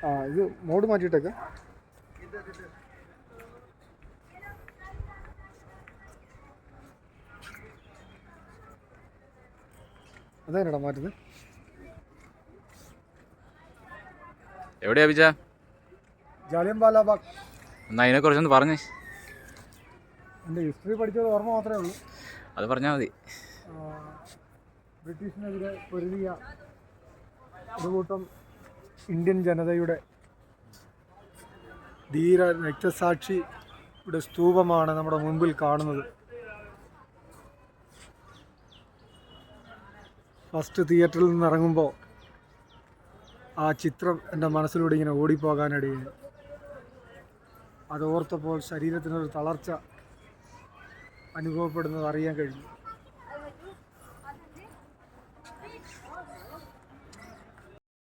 ആ ഇത് മോഡ് മാറ്റിയിട്ടേക്ക്. അതെന്നാടാ മാറ്റുന്നത്? എവിടെയാ ബിജ? ജാലിയൻവാല ബാഗ്. എന്നാ അതിനെക്കുറിച്ചൊന്ന് പറഞ്ഞേ. എൻ്റെ ഹിസ്റ്ററി പഠിച്ചത് ഓർമ്മ മാത്രമേ ഉള്ളൂ. അത് പറഞ്ഞാൽ മതി. ബ്രിട്ടീഷിനെതിരെ പൊരുതിയ ഒരു കൂട്ടം ഇന്ത്യൻ ജനതയുടെ ധീര രക്തസാക്ഷിയുടെ സ്തൂപമാണ് നമ്മുടെ മുൻപിൽ കാണുന്നത്. ഫസ്റ്റ് തിയേറ്ററിൽ നിന്ന് ഇറങ്ങുമ്പോൾ ആ ചിത്രം എൻ്റെ മനസ്സിലൂടെ ഇങ്ങനെ ഓടിപ്പോകാനിടയായി. അത് ഓർത്തപ്പോൾ ശരീരത്തിനൊരു തളർച്ച അനുഭവപ്പെടുന്നത് അറിയാൻ കഴിഞ്ഞു.